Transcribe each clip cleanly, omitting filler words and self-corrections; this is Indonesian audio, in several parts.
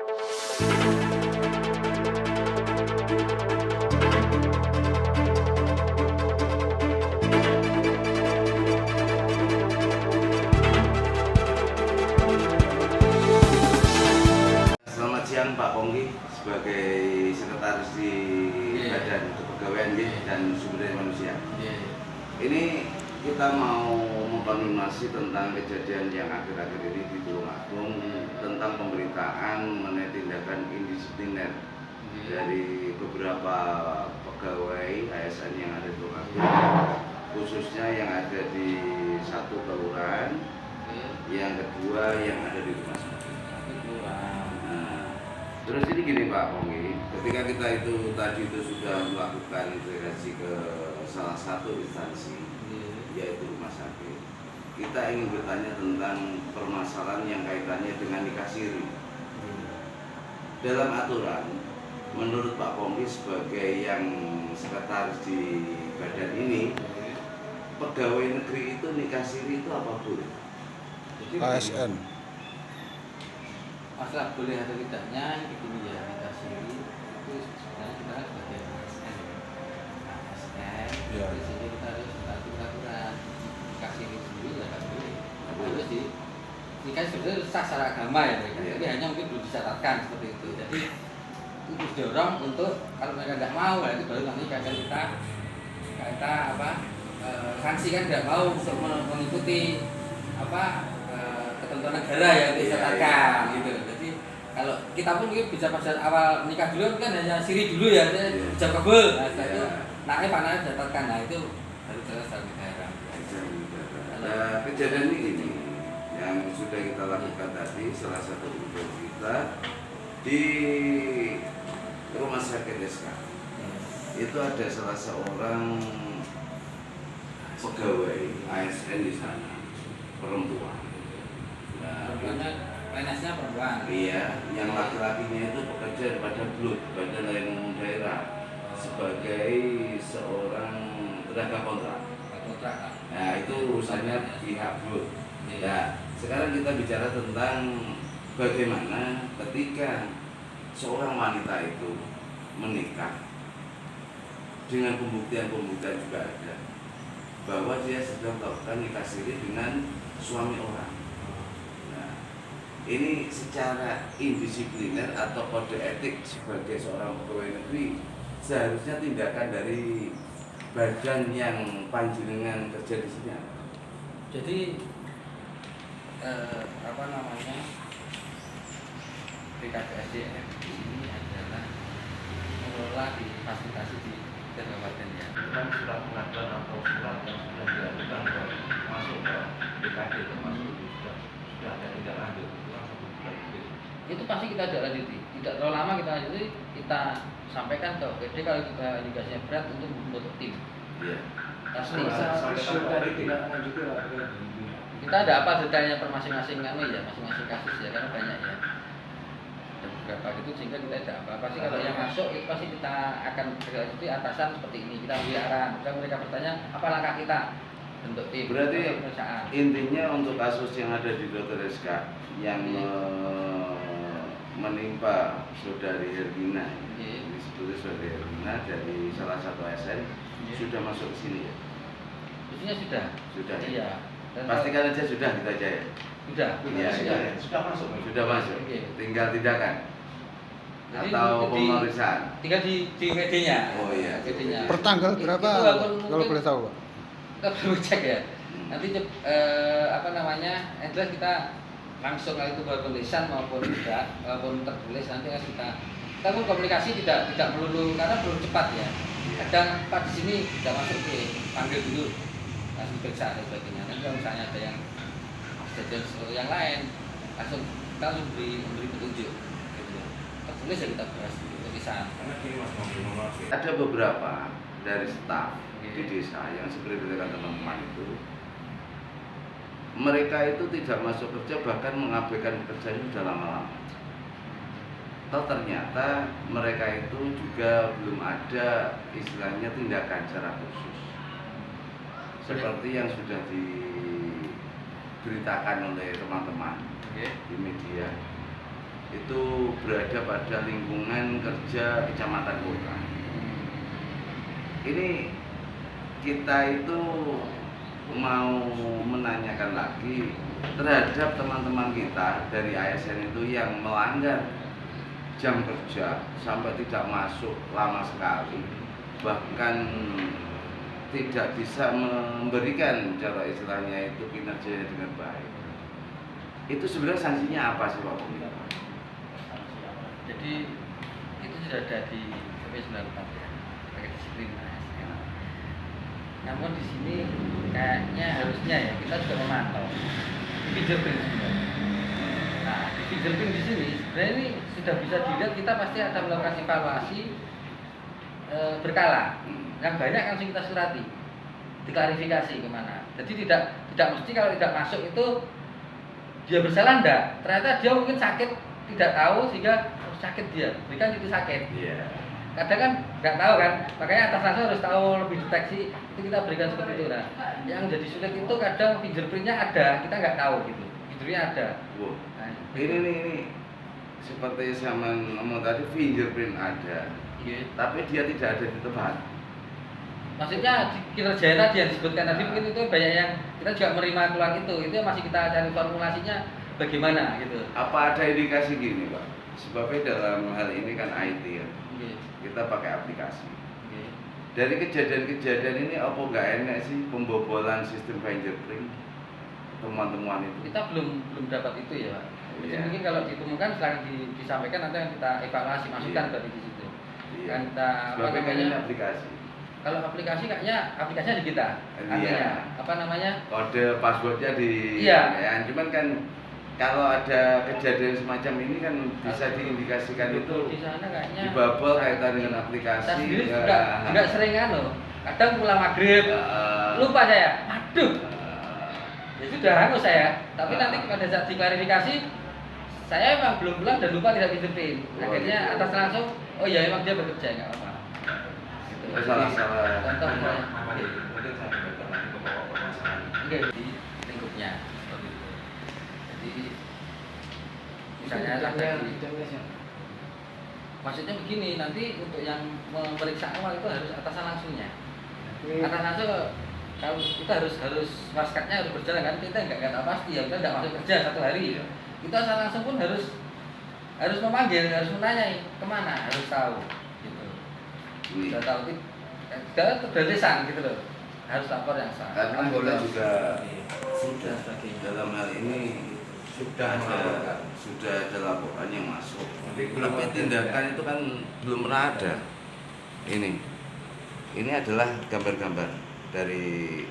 Selamat siang Pak Pongki, sebagai sekretaris di Badan Kepegawaian dan Sumber Daya Manusia. Ini kita mau mengkonfirmasi tentang kejadian yang akhir-akhir ini di Tulungagung tentang pemberitaan mengenai tindakan indisipliner dari beberapa pegawai ASN yang ada di Tulungagung, khususnya yang ada di satu kelurahan, yang kedua yang ada di rumah sakit. Terus ini gini Pak Pongki, ketika kita itu tadi itu sudah melakukan verifikasi ke salah satu instansi, yaitu rumah sakit, kita ingin bertanya tentang permasalahan yang kaitannya dengan nikah siri. Dalam aturan, menurut Pak Pongki sebagai yang sekretaris di badan ini, pegawai negeri itu nikah siri itu apa boleh? ASN. Masalah boleh atau tidaknya begini ya, nikah siri itu sebenarnya kita sebagai ASN Ya. di sini kita harus taati peraturan. Nikah siri sendiri ya nggak boleh, harus di nikah sebenarnya sah secara agama ya mereka, tapi hanya mungkin belum dicatatkan seperti itu. Jadi itu didorong untuk kalau mereka nggak mau, itu baru nanti kita sanksi kan nggak mau untuk mengikuti ketentuan negara yang dicatatkan gitu. Jadi kalau kita pun mungkin bisa pada awal menikah dulu kan hanya siri dulu ya, jam kabul. Nah setelah itu naik panah dicatatkan, nah itu harus jelas dari negara. Nah, kejadian ini yang sudah kita lakukan tadi, salah satu ujian kita di rumah sakit SK. Itu ada salah seorang pegawai ASN di sana, perempuan. Perempuannya PNS-nya perempuan. Iya, yang laki-lakinya itu bekerja pada BLUD, Badan Layanan Umum Daerah, sebagai seorang tenaga kontrak. Nah, itu urusannya pihak BLUD. Nah, sekarang kita bicara tentang bagaimana ketika seorang wanita itu menikah dengan pembuktian juga ada bahwa dia sedang melakukan nikah siri dengan suami orang. Ini secara indisipliner atau kode etik sebagai seorang pegawai negeri seharusnya tindakan dari badan yang panjenengan kerja di sini. Jadi BKPSDM ini adalah mengelola di fasilitasi di kabupaten ya. Bukan surat pengaduan atau surat yang sudah diajukan masuk ke BKD termasuk sudah ada tindak lanjut. Itu pasti kita tidak lanjuti, tidak terlalu lama kita lanjuti, kita sampaikan ke OPD kalau kita indikasinya berat untuk membentuk tim. Iya. Pasti Tadi tidak lanjuti kita ada apa detailnya per masing-masing masing-masing kasus ya, karena banyak ya. Ada beberapa gitu sehingga kita tidak apa. Pasti kalau yang masuk itu pasti kita akan berlanjuti atasan seperti ini, kita beri arahan. Kemudian mereka bertanya apa langkah kita bentuk tim. Berarti pemeriksaan. intinya untuk kasus yang ada di Dr. SK yang menimpa saudari Hermina, ini sebetulnya saudari Hermina dari salah satu ASN sudah masuk ke sini ya? Mestinya sudah. Sudah ya? Iya. Pastikan aja sudah kita aja ya? Sudah. Iya, sudah masuk. Sudah masuk. Oke. Tinggal tindakan Jadi atau pemeriksaan. tinggal di PD-nya. Oh iya. PD-nya. Per tanggal berapa kalau boleh tahu Pak? Kita perlu cek ya. Nanti yang jelas kita langsung itu tulisan maupun tidak maupun tertulis nanti kan kita pun komunikasi tidak melulu karena belum cepat ya. Kadang Pak di sini tidak masuk panggil dulu langsung periksa dan sebagainya. Nanti kalau misalnya ada yang kejadian yang lain langsung kita langsung memberi petunjuk gitu. Tertulis ya kita bahas tulisan. Karena gini Mas, Ada beberapa dari staf di desa yang seperti dikatakan teman-teman itu, mereka itu tidak masuk kerja, bahkan mengabaikan pekerjaan sudah lama-lama. Atau ternyata mereka itu juga belum ada istilahnya tindakan secara khusus seperti yang sudah diberitakan oleh teman-teman di media itu berada pada lingkungan kerja kecamatan kota. Ini kita itu mau menanyakan lagi terhadap teman-teman kita dari ASN itu yang melanggar jam kerja sampai tidak masuk lama sekali, bahkan tidak bisa memberikan cara istilahnya itu kinerjanya dengan baik. Itu sebenarnya sanksinya apa sih Pak? Jadi itu sudah ada di PP 94 ya, pakai disiplin ASN. Namun di sini kayaknya harusnya ya kita juga memantau fingerprint sebenarnya. Nah, di fingerprint di sini sebenarnya ini sudah bisa dilihat, kita pasti akan melakukan evaluasi berkala. Yang banyak langsung kita surati, diklarifikasi kemana. Jadi tidak mesti kalau tidak masuk itu dia bersalah enggak. Ternyata dia mungkin sakit, tidak tahu sehingga sakit dia, berikan itu sakit. Iya. Kadang kan nggak tahu kan, makanya atas langsung harus tahu lebih deteksi, itu kita berikan seperti itu. Nah, yang jadi sulit itu kadang fingerprintnya ada, kita nggak tahu gitu, fingerprintnya ada. Wow. Nah, Ini seperti sama ngomong tadi, fingerprint ada, iya. tapi dia tidak ada di tempat. Maksudnya di kinerja tadi yang disebutkan tadi mungkin itu banyak yang kita juga menerima keluar itu masih kita cari formulasinya bagaimana gitu. Apa ada indikasi gini Pak? Sebabnya dalam hal ini kan IT ya, Iya. kita pakai aplikasi. Iya. Dari kejadian-kejadian ini apa nggak enak sih pembobolan sistem fingerprint, temuan-temuan itu? Kita belum dapat itu ya Pak. Jadi Iya. mungkin kalau ditemukan silahkan disampaikan, nanti yang kita evaluasi, masukkan Iya. berarti di situ. Iya. Kan kita Sebabnya kan ini aplikasi. kalau aplikasi kayaknya aplikasinya di kita. Iya. Artinya apa namanya? Kode passwordnya di Iya. ya, cuman kan kalau ada kejadian semacam ini kan bisa diindikasikan itu Di sana kayaknya dibabel kaitan dengan aplikasi. saya sendiri ya. juga sering kan loh. Kadang pulang maghrib lupa saya. Aduh. Ya sudah hangus saya. Tapi nanti pada saat diklarifikasi saya emang belum pulang dan lupa tidak fingerprint. Akhirnya atas langsung, oh ya emang dia bekerja, nggak apa-apa. Gitu. Salah-salah. Contoh misalnya, Mungkin saya kembalikan lagi ke pokok permasalahan. oke, di lingkupnya seperti itu. Jadi misalnya maksudnya begini, nanti untuk yang memeriksa awal itu harus atasan langsungnya. Atasan langsung kalau kita harus waskatnya harus berjalan kan, kita nggak tahu pasti ya, kita nggak masuk kerja 1 hari. Kita atasan langsung pun harus memanggil, harus menanyai kemana, harus tahu gitu. Sudah tahu kita terdetesan gitu loh, harus lapor yang sah. Karena kita juga sudah dalam hal ini sudah ada laporan yang masuk. Tapi tindakan itu kan belum pernah ada. Ini adalah gambar-gambar dari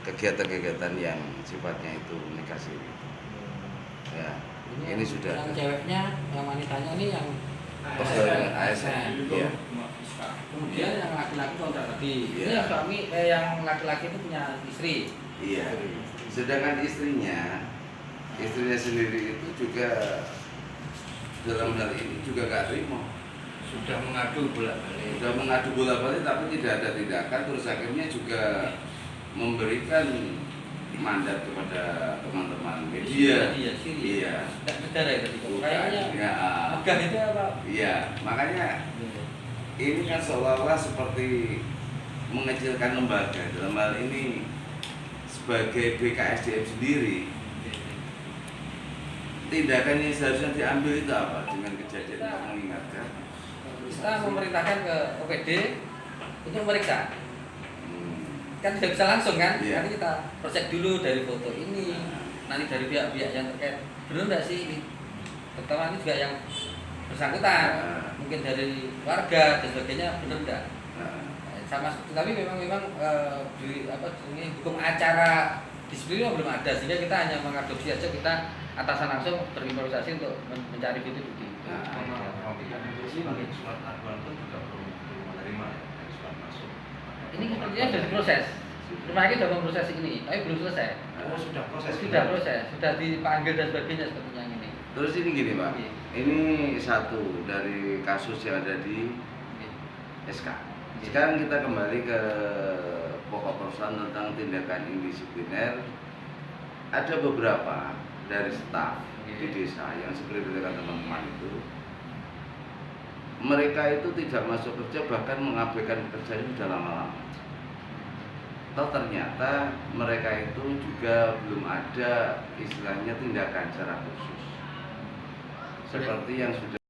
kegiatan-kegiatan yang sifatnya itu negatif. Ya, ini sudah yang ada. ceweknya, yang wanitanya ini yang Yang ASN. Iya. Kemudian yang laki-laki kontrak tadi. Ini Iya. yang suami, yang laki-laki itu punya istri. Iya. Sedangkan istrinya sendiri itu juga dalam hal ini juga nggak terima. Sudah mengadu bolak-balik. Sudah mengadu bola-balik tapi tidak ada tindakan, terus akhirnya juga memberikan mandat kepada teman-teman media. Iya. Tidak negara ya tadi. Bukan. Kayaknya Ya. megah itu apa? Iya, makanya ini kan seolah-olah seperti mengecilkan lembaga. Dalam hal ini sebagai BKSDM sendiri, tindakan yang seharusnya diambil itu apa dengan kejadian yang mengingatkan? Kita memerintahkan ke OPD untuk memeriksa. Kan tidak bisa langsung kan? Iya. Nanti kita proses dulu dari foto ini, nanti dari pihak-pihak yang terkait. Benar nggak sih ini? Pertama ini juga yang bersangkutan, mungkin dari warga dan sebagainya, benar nggak? Sama, tapi memang di ini hukum acara disiplin belum ada, sehingga kita hanya mengadopsi aja, kita atasan langsung berimprovisasi untuk mencari bukti-bukti. Surat aduan pun juga belum menerima ya, surat masuk. Ini sepertinya sudah diproses. Rumah sakit sudah memproses ini, tapi belum selesai. Oh, sudah proses. Sudah dipanggil dan sebagainya sepertinya ini. Terus ini gini Pak, Iya. ini satu dari kasus yang ada di SK. Iya. Sekarang kita kembali ke pokok persoalan tentang tindakan indisipliner. Ada beberapa dari staf di desa yang seperti dikatakan teman-teman itu, mereka itu tidak masuk kerja, bahkan mengabaikan pekerjaan sudah lama-lama. Toh ternyata mereka itu juga belum ada istilahnya tindakan secara khusus seperti yang sudah